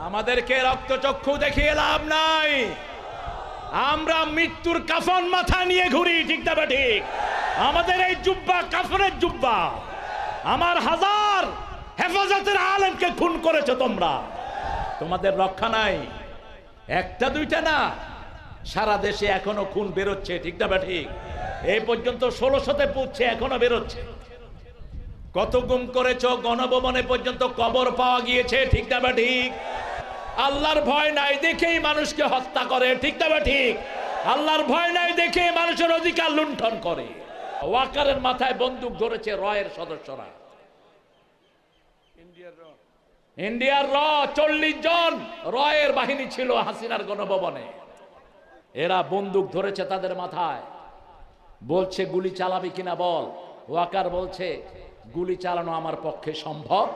আমাদেরকে রক্তচক্ষু দেখিয়ে লাভ নাই। আমরা মৃত্যুর কাফন মাথা নিয়ে ঘুরি, ঠিক না ঠিক? আমাদের এই জুব্বা কাফনের জুব্বা। আমার হাজার হেফাজতের আলেমকে খুন করেছো তোমরা, তোমাদের রক্ষা নাই। একটা দুইটা না, সারা দেশে এখনো খুন বেরোচ্ছে, ঠিক না ঠিক? এই পর্যন্ত 1600-তে পৌঁছে এখনো বেরোচ্ছে। কত গুম করেছো, গণভবনে পর্যন্ত কবর পাওয়া গিয়েছে, ঠিক না ঠিক? আল্লাহর ভয় নাই দেখেই মানুষকে হত্যা করে, ঠিক না ঠিক? আল্লাহর ভয় নাই দেখে মানুষের অধিকার লুণ্ঠন করে। ওয়াকারের মাথায় বন্দুক ধরেছে রয়ের সদস্যরা। ইন্ডিয়ার 40 জন রয়ের বাহিনী ছিল হাসিনার গণভবনে। এরা বন্দুক ধরেছে তাদের মাথায়, বলছে গুলি চালাবি কিনা বল। ওয়াকার বলছে গুলি চালানো আমার পক্ষে সম্ভব,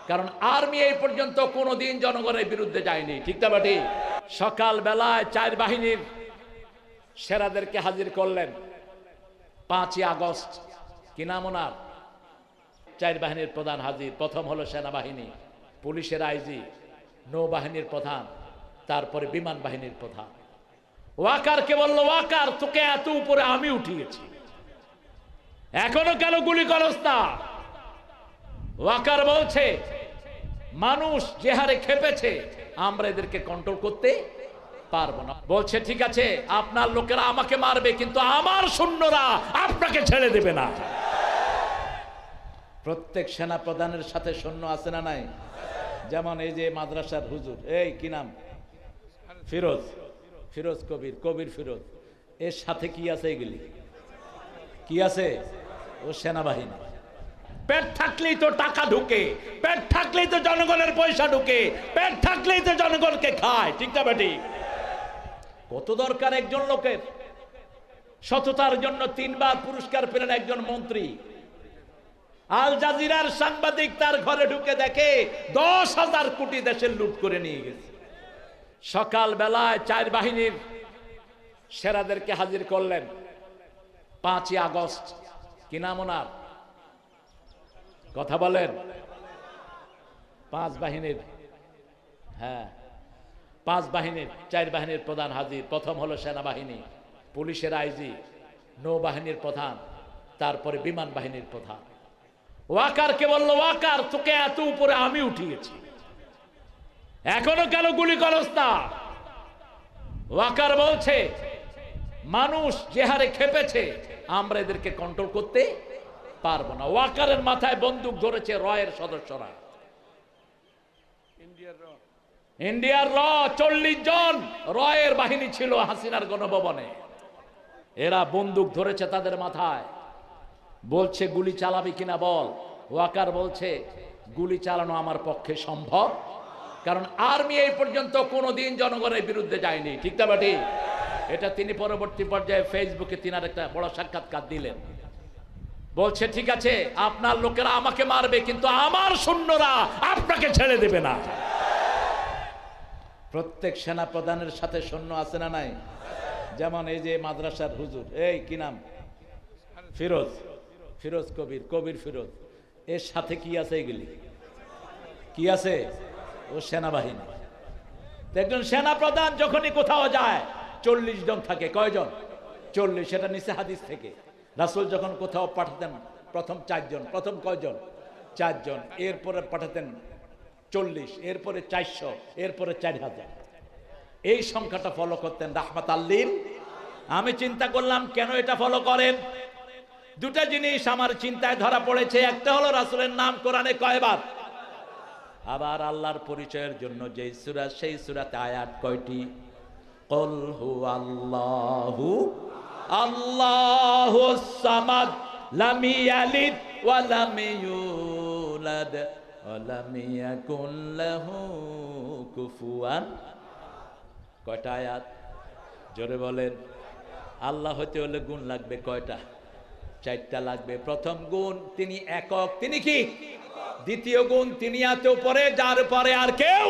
কারণ আর্মি এই পর্যন্ত কোনোদিন জনগণের বিরুদ্ধে যায়নি, ঠিক না ঠিক? সকাল বেলায় 4 বাহিনীর সেরাদেরকে হাজির করলেন। 5ই আগস্ট কি নাম ওনার? 4 বাহিনীর প্রধান হাজির। প্রথম হলো সেনাবাহিনী, পুলিশের আইজি, নৌবাহিনীর প্রধান, তারপরে বিমান বাহিনীর প্রধান। ওয়াকারকে বলল, ওয়াকার তোকে এত উপরে আমি উঠিয়েছি, এখনো কেন গুলি করস না? ওয়াকার বলছে মানুষ যে হারে খেপেছে আমরা এদেরকে কন্ট্রোল করতে পারবো না। বলছে ঠিক আছে আপনার লোকেরা আমাকে মারবে, কিন্তু আমার সৈন্যরা আপনাকে ছেড়ে দেবে না। প্রত্যেক সেনা প্রধানের সাথে সৈন্য আছে না নাই? যেমন এই যে মাদ্রাসার হুজুর, এই কি নাম, ফিরোজ কবির ফিরোজ, এর সাথে কি আছে? এগুলি কি আছে? ও সেনাবাহিনী। পেট থাকলেই তো টাকা ঢুকে, পেট থাকলেই তো জনগণের পয়সা ঢুকে, পেট থাকলেই তো জনগণকে খায়, ঠিক না বেটি? কত দরকার একজন লোকের? সততার জন্য 3 বার পুরস্কার পেলেন একজন মন্ত্রী। আল জাজিরার সাংবাদিক তার ঘরে ঢুকে দেখে 10,000 কোটি দেশের লুট করে নিয়ে গেছে। সকাল বেলায় 4 বাহিনীর সেরাদেরকে হাজির করলেন। 5ই আগস্ট কি নাম ওনার? কথা বলেন। 5 বাহিনীর, হ্যাঁ 5 বাহিনীর 4 বাহিনীর প্রধান হাজির। প্রথম হলো সেনাবাহিনী, পুলিশের আইজি, নৌবাহিনীর প্রধান, তারপরে বিমান বাহিনীর প্রধান। ওয়াকারকে বলল, ওয়াকার তোকে এত উপরে আমি উঠিয়েছি, এখনো কেন গুলি করস না? ওয়াকার বলছে মানুষ যে হারে খেপেছে আমরা এদেরকে কন্ট্রোল করতে পারবো না। ওয়াকারের মাথায় বন্দুক ধরেছে রয়ের সদস্যরা। ইন্ডিয়ার 40 জন রয়ের বাহিনী ছিল হাসিনার গণভবনে। এরা বন্দুক ধরেছে তাদের মাথায়, বলছে গুলি চালাবি কিনা বল। ওয়াকার বলছে গুলি চালানো আমার পক্ষে সম্ভব, কারণ আর্মি এই পর্যন্ত কোনোদিন জনগণের বিরুদ্ধে যায়নি, ঠিক না বাটি? এটা তিনি পরবর্তী পর্যায়ে ফেসবুকে তিনার একটা বড় সাক্ষাৎকার দিলেন। বলছে ঠিক আছে আপনার লোকেরা আমাকে মারবে, কিন্তু আমার সৈন্যরা আপনাকে ছেড়ে দেবে না। প্রত্যেক সেনা প্রধানের সাথে সৈন্য আছে না নাই? যেমন এই যে মাদ্রাসার হুজুর, এই কি নাম, ফিরোজ কবির ফিরোজ, এর সাথে কি আছে? এগুলি কি আছে? ও সেনাবাহিনী। একজন সেনা প্রধান যখনই কোথাও যায় 40 জন থাকে। কয়জন? 40। সেটা নিচে হাদিস থেকে। রাসূল যখন কোথাও পাঠাতেন প্রথম 4 জন, প্রথম কয়জন? 4 জন, এরপরে পাঠাতেন 40, এরপরে 400, এরপরে 4000। এই সংখ্যাটা ফলো করতেন রাহমাতাল লিল। আমি চিন্তা করলাম কেন এটা ফলো করেন। 2টা জিনিস আমার চিন্তায় ধরা পড়েছে। একটা হলো রাসূলের নাম কোরআনে কয়বার, আবার আল্লাহর পরিচয়ের জন্য যেই সূরা, সেই সূরাতে আয়াত কয়টি? কুল হুয়াল্লাহু আল্লাহুস সামাদ লাম ইয়ালিদ ওয়া লাম ইউলাদ ওয়া লাম ইয়াকুল লাহু কুফুয়ান। কয়টা আয়াত? জোরে বলেন। আল্লাহ হতে হলে গুণ লাগবে কয়টা? 4টা লাগবে। প্রথম গুণ তিনি একক, তিনি কি? দ্বিতীয় গুণ তিনি এত উপরে যার পরে আর কেউ।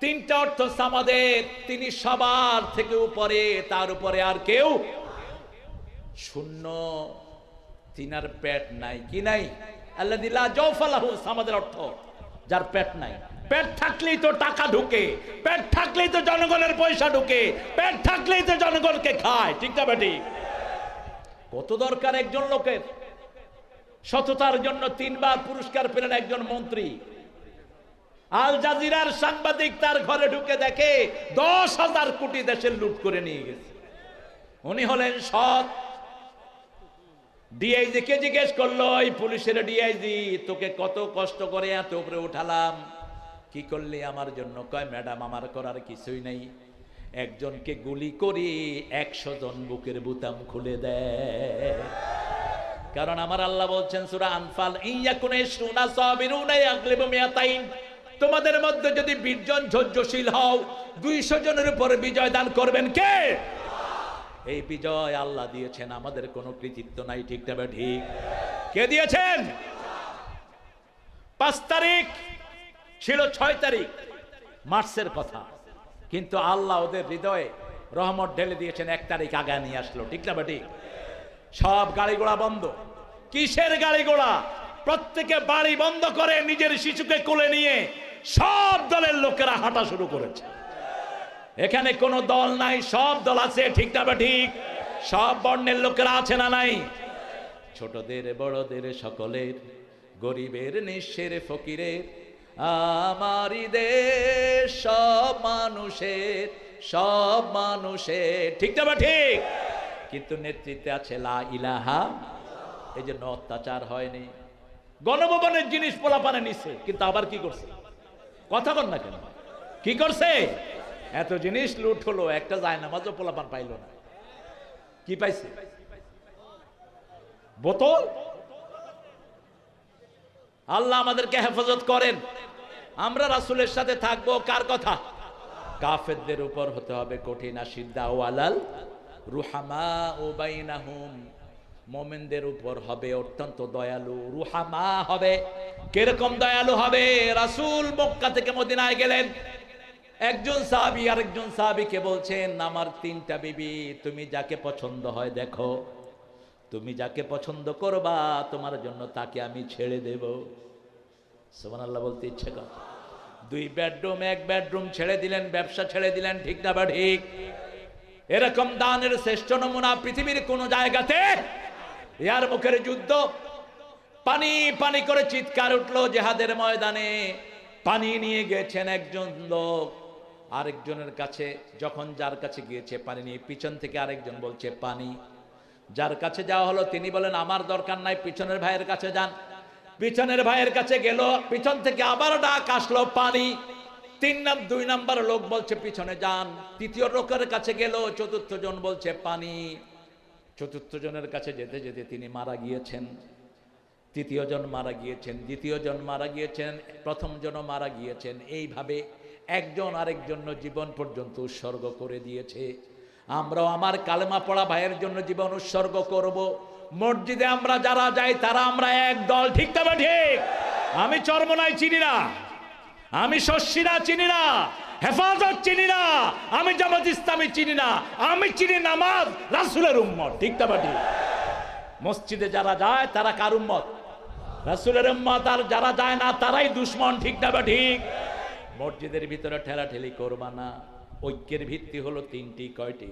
3টা অর্থ সামাদের, তিনি সবার থেকে উপরে, তার উপরে আর কেউ শূন্য। তিনার পেট নাই, কি নাই? আল্লাযী লা জাওফা লাহু, সামাদের অর্থ যার পেট নাই। পেট থাকলেই তো টাকা ঢুকে, পেট থাকলেই তো জনগণের পয়সা ঢুকে, পেট থাকলেই তো জনগণকে খায়, ঠিক না বেটি? কত দরকার একজন লোকের? সততার জন্য 3 বার পুরস্কার পেলেন একজন মন্ত্রী। আল জাজিরার সাংবাদিক তার ঘরে ঢুকে দেখে 10,000 কোটি দেশের লুট করে নিয়ে গেছে। উনি হলেন সৎ। ডিআইজি কে জিজ্ঞেস করলো, এই পুলিশের ডিআইজি, তোকে কত কষ্ট করে এত উপরে উঠালাম, কি করলি আমার জন্য? কয়, ম্যাডাম আমার করার কিছুই নাই, একজনকে গুলি করি 100 জন বুকের বুতাম খুলে দেয়। কারণ আমার আল্লাহ বলছেন সূরা আনফাল, ইয়াকুনে শুনা সাবিরুনা ইয়াগলিবু মিয়াতাইন, তোমাদের মধ্যে যদি 20 জন ধৈর্যশীল হও 200 জনের উপর বিজয় দান করবেন কে? এই বিজয় আল্লাহ দিয়েছেন, আমাদের কোনো কৃতিত্ব নাই, ঠিক না ঠিক? কে দিয়েছেন? 5 তারিখ ছিল 6 তারিখ মার্চের কথা, কিন্তু আল্লাহ ওদের হৃদয়ে রহমত ঢেলে দিয়েছেন, 1 তারিখ আগে নিয়ে আসলো, ঠিক না ঠিক? সব গাড়ি ঘোড়া বন্ধ। কিসের গাড়ি ঘোড়া? প্রত্যেকে বাড়ি বন্ধ করে নিজের শিশুকে কোলে নিয়ে সব দলের লোকেরা হাঁটা শুরু করেছে। এখানে কোনো দল নাই, সব দল আছে, ঠিক না ঠিক? সব বর্ণের লোকেরা আছে না নাই? ছোটদের বড়দের সকলের, গরিবের নিঃস্বের ফকিরের, আমারই দেশ সব মানুষের, সব মানুষের, ঠিক না ঠিক? কিন্তু নেতৃত্বে আছে লা ইলাহা। এই জন্য অত্যাচার হয়নি। গণভবনের জিনিস পোলাপানে নিচ্ছে, কিন্তু আবার কি করছে? কথা বল না কেন? কি করছে? এত জিনিস লুট হলো, একটা জায়নামাজও পোলাপান পাইল না। কি পাইছে? বোতল। আল্লাহ আমাদেরকে হেফাজত করেন। আমরা রাসূলের সাথে থাকবো কার কথা? কাফেরদের উপর হতে হবে কঠিন, আশিদ্দা ওয়ালাল রুহামা ও বাইনাহুম, মুমিনদের উপর হবে অত্যন্ত দয়ালু, রুহামা হবে। কিরকম দয়ালু হবে? রাসূল মক্কা থেকে মদিনায় গেলেন, একজন সাহাবী আরেকজন সাহাবীকে বলছেন, আমার 3টা বিবি, তুমি যাকে পছন্দ হয় দেখো, তুমি যাকে পছন্দ করবা তোমার জন্য তাকে আমি ছেড়ে দেব। সুবহানাল্লাহ বলতে ইচ্ছে করে। 2 বেডরুম 1 বেডরুম ছেড়ে দিলেন, ব্যবসা ছেড়ে দিলেন, ঠিক না ঠিক? এরকম দানের শ্রেষ্ঠ নমুনা পৃথিবীর কোন জায়গাতে? ইয়ার মুখের যুদ্ধ, পানি পানি করে চিৎকার উঠলো জিহাদের ময়দানে। পানি নিয়ে গেছেন একজন লোক আরেকজনের কাছে, যখন যার কাছে গিয়েছে পানি নিয়ে, পিছন থেকে আরেকজন বলছে পানি। যার কাছে যাওয়া হলো তিনি বলেন আমার দরকার নাই, পিছনের ভাইয়ের কাছে যান। পিছনের ভাইয়ের কাছে গেল, পিছন থেকে আবার ডাক আসলো পানি। 2 নাম্বার লোক বলছে পিছনে যান। 3য় লোকের কাছে গেল, 4র্থ জন বলছে পানি। 4র্থ জনের কাছে যেতে যেতে তিনি মারা গিয়েছেন। 3য় জন মারা গিয়েছেন, 2য় জন মারা গিয়েছেন, 1ম জনও মারা গিয়েছেন। এইভাবে একজন আরেকজন জীবন পর্যন্ত উৎসর্গ করে দিয়েছে। আমরাও আমার কালেমা পড়া ভাইয়ের জন্য জীবন উৎসর্গ করব। মসজিদে আমরা যারা যাই তারা আমরা এক দল, ঠিক না ঠিক? আমি চরমনাই চিনি না, আমি শশিরা চিনি না, হেফাজত চিনি না, আমি জামাত ইসলামী চিনি না, আমি চিনি নামাজ রাসূলের উম্মত, ঠিক না ঠিক? মসজিদে যারা যায় তারা কার উম্মত? রাসূলের উম্মত। আর যারা যায় না তারাই দুশমন, ঠিক না ঠিক? মসজিদের ভিতরে ঠেলাঠেলি করবা না। ঐক্যের ভিত্তি হলো 3টি। কয়টি?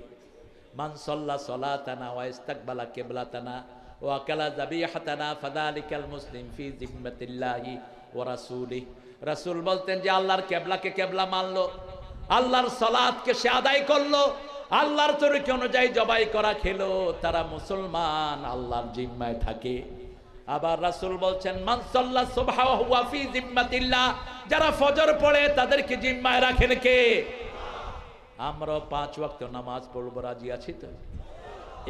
মান সাল্লা সালাতানা ওয়া ইস্তাকবালা কিবলাতানা ওয়া আকালা যাবিহাতানা ফাযালিকাল মুসলিম ফি জিম্মাতিল্লাহি ওয়া রাসূলিহি। রাসূল বলতেন যে আল্লাহর কিবলাকে কিবলা মানলো, আল্লাহর সালাতকে সে আদায় করলো, আল্লাহর তরিকা অনুযায়ী জবাই করা খেলো, তারা মুসলমান, আল্লাহর জিম্মায় থাকে। আবার রাসূল বলছেন মান সাল্লা সুবহা ওয়া হুয়া ফি জিম্মাতিল্লাহ, যারা ফজর পড়ে তাদেরকে জিম্মায় রাখেন কে? আমরা 5 ওয়াক্ত নামাজ পড়ব, রাজি আছি তো?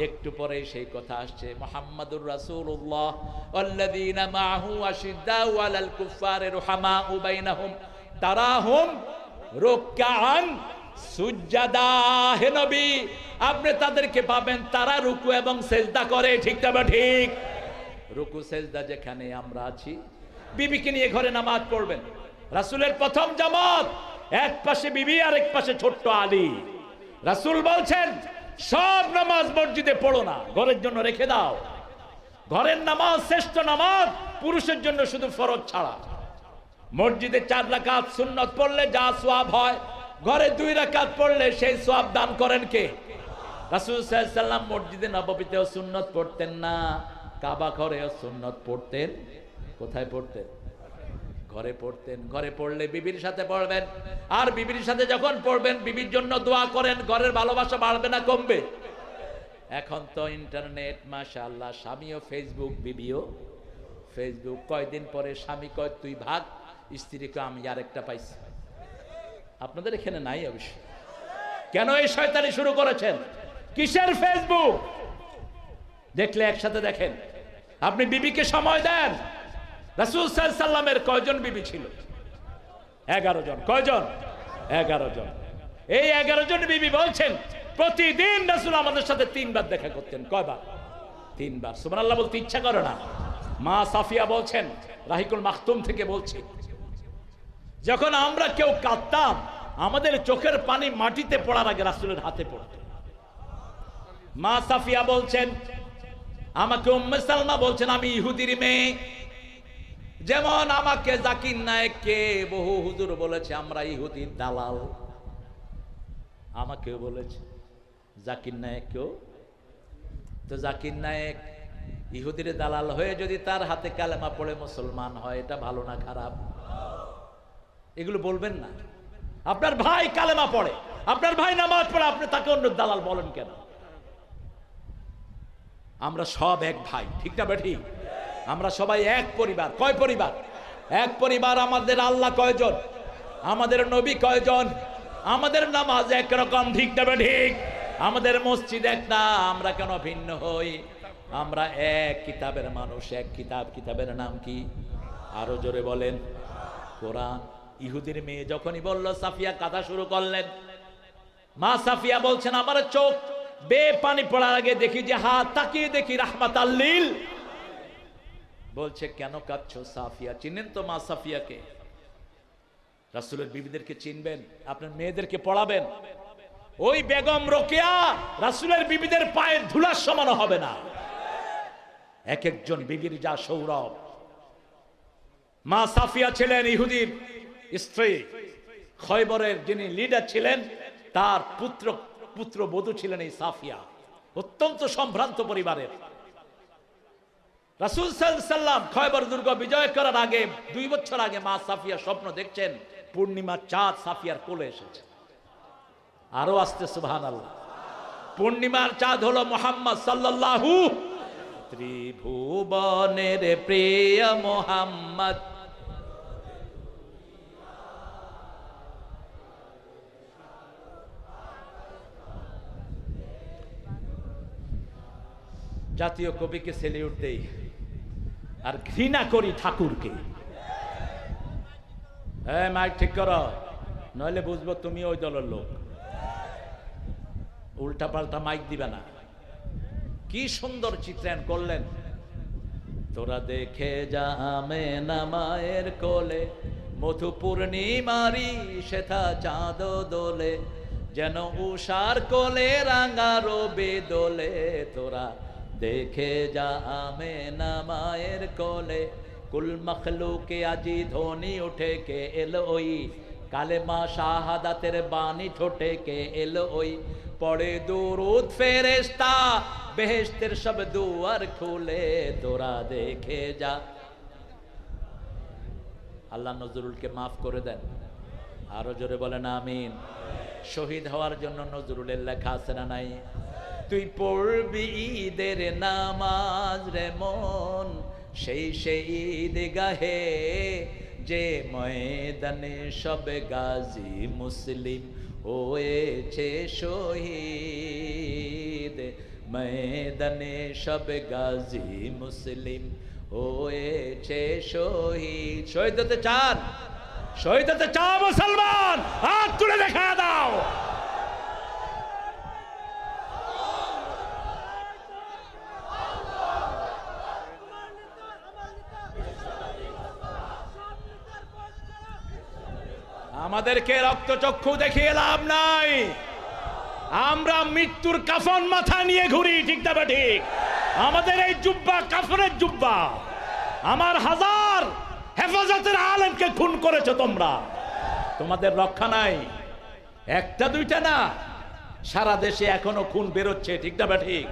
একটু পরে সেই কথা আসছে, মুহাম্মাদুর রাসূলুল্লাহ ওয়াল্লাযীনা মাআহু আশিদ্দাউ আলাল কুফফারি রুহামাউ বাইনাহুম তারাহুম রুকআন সুজদা। হে নবী, আপনি তাদেরকে পাবেন তারা রুকু এবং সিজদা করে, ঠিক না ঠিক? রুকু সিজদা যেখানে আমরা আছি, বিবিকে নিয়ে ঘরে নামাজ পড়বেন। রাসূলের প্রথম জামাত, এক পাশে বিবি আর এক পাশে ছোট্ট আলী। রাসূল বলছেন সব নামাজ মসজিদে পড়ো না, ঘরের জন্য রেখে দাও। ঘরের নামাজ শ্রেষ্ঠ নামাজ, পুরুষের জন্য শুধু ফরজ ছাড়া। মসজিদে 4 রাকাত সুন্নত পড়লে যা সওয়াব হয়, ঘরে 2 রাকাত পড়লে সেই সওয়াব দান করেন কে? রাসূল সাল্লাল্লাহু আলাইহি ওয়াসাল্লাম মসজিদে নববীতেও সুন্নত পড়তেন না, কাবা ঘরেও সুন্নত পড়তেন। কোথায় পড়তেন? ঘরে পড়তেন। ঘরে পড়লে বিবির সাথে পড়বেন, আর বিবির সাথে যখন পড়বেন বিবির জন্য দোয়া করেন, ঘরের ভালোবাসা বাড়বে না কমবে? এখন তো ইন্টারনেট, মাশাআল্লাহ, স্বামীও ফেসবুক, বিবিও ফেসবুক। কয়দিন পরে স্বামী কয় তুই ভাগ, স্ত্রী কয় আমি আরেকটা পাইছি। আপনাদের এখানে নাই অবশ্য। কেন এই শয়তানি শুরু করেছেন? কিসের ফেসবুক? দেখলে একসাথে দেখেন। আপনি বিবিকে সময় দেন। রাসূল সাল্লাল্লাহু আলাইহি ওয়াসাল্লামের কয়জন বিবি ছিল? 11 জন। কয়জন? 11 জন। এই 11 জন বিবি বলছেন প্রতিদিন রাসূল আমাদের সাথে 3 বার দেখা করতেন। কয়বার? 3 বার। সুবহানাল্লাহ বলতে ইচ্ছা করে না? মা সাফিয়া বলছেন, রাহিকুল মাখতুম থেকে বলছি, যখন আমরা কেউ কাঁদতাম আমাদের চোখের পানি মাটিতে পড়ার আগে রাসূলের হাতে পড়ত। মা সাফিয়া বলছেন, আমাকে উম্মে সালমা বলছেন আমি ইহুদির মেয়ে। যেমন আমাকে জাকির নায়েককে বহু হুজুর বলেছে আমরা ইহুদির দালাল, আমাকেও বলেছে জাকির নায়েককেও। তো জাকির নায়েক ইহুদির দালাল হয়ে যদি তার হাতে কালেমা পড়ে মুসলমান হয়, এটা ভালো না খারাপ? এগুলো বলবেন না। আপনার ভাই কালেমা পড়ে, আপনার ভাই নামাজ পড়ে, আপনি তাকে অন্য দালাল বলেন কেন? আমরা সব এক ভাই, ঠিক না বেঠিক? আমরা সবাই এক পরিবার। কয় পরিবার? এক পরিবার। আমাদের আল্লাহ কয়জন? আমাদের নবী কয়জন? আমাদের নামাজ একরকম, ঠিক না বেঠিক? আমাদের মসজিদ একটা, আমরা কেন ভিন্ন হই? আমরা এক কিতাবের মানুষ, এক কিতাব। কিতাবের নাম কি? আরো জোরে বলেন। কোরআন। ইহুদির মেয়ে যখনই বলল, সাফিয়া কাঁদা শুরু করলেন। মা সাফিয়া বলছেন আমার চোখ বে পানি পড়ার আগে দেখি যে হাত তাকিয়ে দেখি রাহমাতাল লিল। বলছে কেন কাঁদছো সাফিয়া? চিনেন তো মা সাফিয়াকে? রাসূলের বিবিদেরকে চিনবেন, আপনার মেয়েদেরকে পড়াবেন। ওই বেগম রোকেয়া রাসূলের বিবিদের পায়ের ধুলার সমান হবে না। এক একজন বিবির যা সৌরভ। মা সাফিয়া ছিলেন ইহুদির স্ত্রী, খয়বরের যিনি লিডার ছিলেন তার পুত্রবধূ ছিলেন এই সাফিয়া। অত্যন্ত সম্ভ্রান্ত পরিবারের। রাসূল সাল্লাল্লাহু আলাইহি ওয়াসাল্লাম খয়বর দুর্গ বিজয় করার আগে 2 বছর আগে মা সাফিয়া স্বপ্ন দেখছেন পূর্ণিমার চাঁদ সাফিয়ার কোলে এসেছে। আরো আসতে সুবহানাল্লাহ। পূর্ণিমার চাঁদ হলো মুহাম্মদ সাল্লাল্লাহু, ত্রিভুবনের প্রিয় মুহাম্মদ। জাতীয় কবিকে সেলিউট দেই আর ঘৃণা করি ঠাকুরকে। হ্যাঁ, মাইক ঠিক করো, নইলে বুঝবো তুমি ওই দলের লোক। উল্টা পাল্টা মাইক দিবে না। কি সুন্দর চিত্রায়ন করলেন। তোরা দেখে যা আমেনা মায়ের কোলে, মধু পূর্ণিমারি সেথা চাঁদ দোলে, যেন উষার কোলে রাঙা রবি দোলে। তোরা দেখে যা আমেনা মায়ের কোলে, কুল মখলুকে আজি ধ্বনি উঠে কে এলো ওই, কালেমা শাহাদাতের বাণী ঠোঁটে কে এলো ওই। পড়ে দুরুদ ফেরেশতা বেহেশতের সব দুয়ার খুলে, তোরা দেখে যা। আল্লাহ নজরুলকে মাফ করে দেন। আরো জোরে বলেন আমিন। শহীদ হওয়ার জন্য নজরুলের লেখা আছে না নাই? তুই পড়বি ঈদের নামাজ রে মন, সেই ঈদ গাহে যে ময়দানে সব গাজী মুসলিম হয়েছে শহীদ, ময়দানে সব গাজী মুসলিম হয়েছে শহীদ। শহীদ হতে চান? শহীদ হতে চাও মুসলমান? হাত তুলে দেখা দাও। আমাদেরকে রক্তচক্ষু দেখিয়ে লাভ নাই। আমরা মৃত্যুর কাফন মাথা নিয়ে ঘুরি, ঠিক না ঠিক? আমাদের এই জুব্বা কাফনের জুব্বা। আমার হাজার হেফাজতের আলেমকে খুন করেছো তোমরা, তোমাদের রক্ষা নাই। একটা দুইটা না, সারা দেশে এখনো খুন বেরোচ্ছে, ঠিক না বা ঠিক?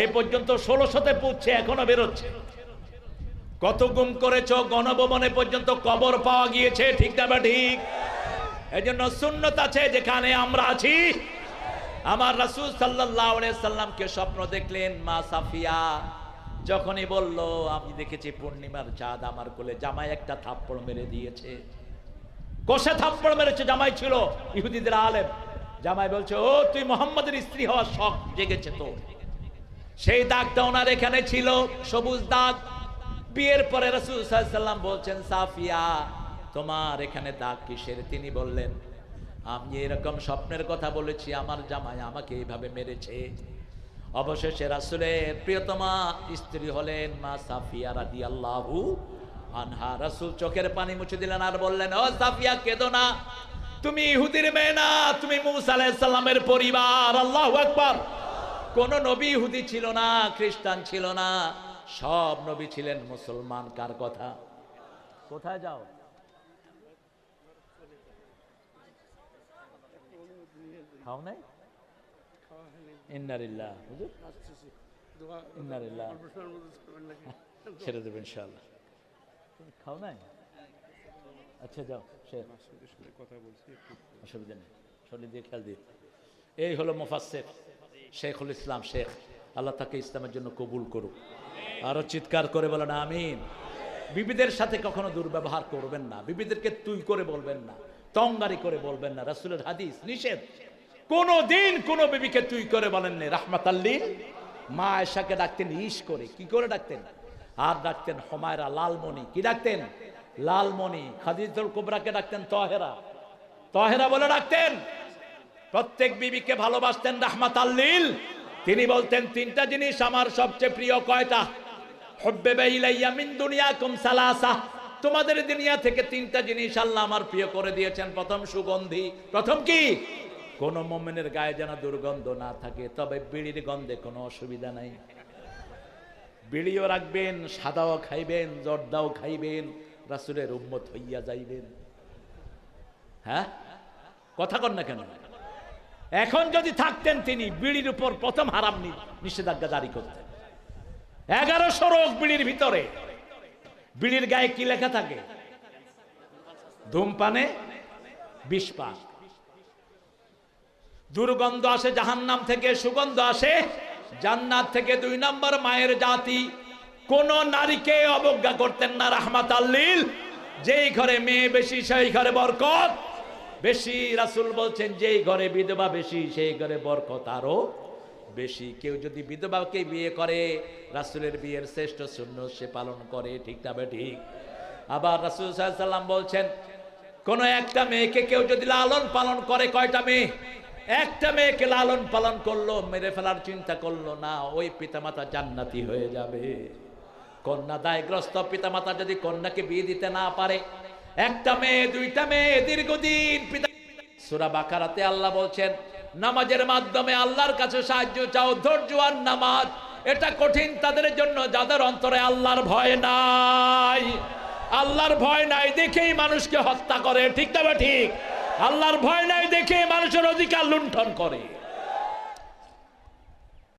এই পর্যন্ত 1600-তে পৌঁছে এখনো বেরোচ্ছে। কত গুম করেছো, গণভবনে পর্যন্ত কবর পাওয়া গিয়েছে, ঠিক না বা ঠিক? এই জন্য সুন্নত আছে যেখানে আমরা আছি। আমার রাসূল সাল্লাল্লাহু আলাইহি সাল্লামকে স্বপ্ন দেখলেন মা সাফিয়া, যখনই বলল আমি দেখেছি পূর্ণিমার চাঁদ আমার কোলে, জামাই একটা থাপ্পড় মেরে দিয়েছে। কষে থাপ্পড় মেরেছে, জামাই ছিল ইহুদিদের আলেম। জামাই বলছে, ও তুই মুহাম্মাদের স্ত্রী হওয়ার শখ জেগেছে তো। সেই দাগটা ওনার এখানে ছিল, সবুজ দাগ। বিয়ের পরে রাসূল সাল্লাল্লাহু আলাইহি সাল্লাম বলছেন, সাফিয়া তোমার এখানে দাগ কিসের? তিনি বললেন, আমি এরকম স্বপ্নের কথা বলেছি, আমার জামাই আমাকে এইভাবে মেরেছে। অবশেষে রাসূলের প্রিয়তমা স্ত্রী হলেন মা সাফিয়া রাদিয়াল্লাহু আনহা। রাসূল চোখের পানি মুছে দিলেন আর বললেন, ও সাফিয়া কেঁদো না, তুমি ইহুদির মেয়ে না, তুমি মূসা আলাইহিস সালামের পরিবার। আল্লাহু আকবার। কোন নবী ইহুদি ছিল না, খ্রিস্টান ছিল না, সব নবী ছিলেন মুসলমান। কার কথা? কোথায় যাও? খাও নাই? ইন্নালিল্লাহ, হুজুর ইন্নালিল্লাহ, ছেড়ে দেবেন ইনশাআল্লাহ। খাও নাই? আচ্ছা যাও, কথা বলছি, অসুবিধা নেই, শরীর দিয়ে খেয়াল দিয়ে। এই হলো মুফাসসির শেখুল ইসলাম শেখ, আল্লাহ তাকে ইসলামের জন্য কবুল করুক। আরো চিৎকার করে বলেন আমিন। বিবিদের সাথে কখনো দুর্ব্যবহার করবেন না, বিবিদেরকে তুই করে বলবেন না, তঙ্গারি করে বলবেন না। রাসূলের হাদিস নিষেধ, কোনদিন কোন বিবিকে তুই করে বলেন না। রাহমাতাল লিল, মা আয়েশাকে ডাকতেন ইশ করে, কি করে ডাকতেন? আর ডাকতেন হুমায়রা, লালমণি। কি ডাকতেন? লালমণি। খাদিজাতুল কুবরাকে ডাকতেন তহেরা, তহেরা বলে ডাকতেন। প্রত্যেক বিবিকে ভালোবাসতেন রাহমাতাল লিল। তিনি বলতেন, তিনটা জিনিস আমার সবচেয়ে প্রিয়। কয়টা? হুব্বিবা ইলাইয়া মিন দুনিয়াকুম সালাসা, তোমাদের দুনিয়া থেকে তিনটা জিনিস আল্লাহ আমার প্রিয় করে দিয়েছেন। প্রথম সুগন্ধি। প্রথম কি? কোন মুমিনের গায়ে যেন দুর্গন্ধ না থাকে, তবে বিড়ির গন্ধে কোনো অসুবিধা নাই। বিড়িও রাখবেন, সাদাও খাইবেন, জর্দাও খাইবেন, রাসূলের উম্মত হইয়া যাইবেন। হ্যাঁ, কথা কন না কেন? এখন যদি থাকতেন তিনি বিড়ির উপর প্রথম হারাম নিষেধাজ্ঞা জারি করতেন। 1100 রোগ বিড়ির ভিতরে। বিড়ির গায়ে কি লেখা থাকে? ধূমপানে বিষ পান। দুর্গন্ধ আসে জাহান্নাম থেকে, সুগন্ধ আসে জান্নাত থেকে। 2 নম্বর মায়ের জাতি। কোন নারীকে অবজ্ঞা করতেন না রাহমাতাল লিল। যেই ঘরে মেয়ে বেশি সেই ঘরে বরকত বেশি। রাসূল বলছেন, যেই ঘরে বিধবা বেশি সেই ঘরে বরকত আরো বেশি। কেউ যদি বিধবাকে বিয়ে করে, রাসূলের বিয়ের শ্রেষ্ঠ সুন্নাত সে পালন করে, ঠিক না বে ঠিক? আবার রাসূল সাল্লাল্লাহু আলাইহি সাল্লাম বলছেন, কোন একটা মেয়েকে কেউ যদি লালন পালন করে, কয়টা মেয়ে? একটা মেয়েকে লালন পালন করলো, মেরে ফেলার চিন্তা করলো না, ওই পিতামাতা জান্নাতি হয়ে যাবে। কন্যা দায়গ্রস্ত পিতামাতা যদি কন্যাকে বিয়ে দিতে না পারে, একটা মেয়ে, 2টা মেয়ে দীর্ঘদিন পিতা। সূরা বাকারাতে আল্লাহ বলছেন, নামাজের মাধ্যমে আল্লাহর কাছে সাহায্য চাও। ধৈর্যবান নামাজ, এটা কঠিন তাদের জন্য যাদের অন্তরে আল্লাহর ভয় নাই। আল্লাহর ভয় নাই দেখেই মানুষকে হত্যা করে, ঠিক না ঠিক? আল্লাহর ভয় নাই দেখে মানুষের অধিকার লুণ্ঠন করে।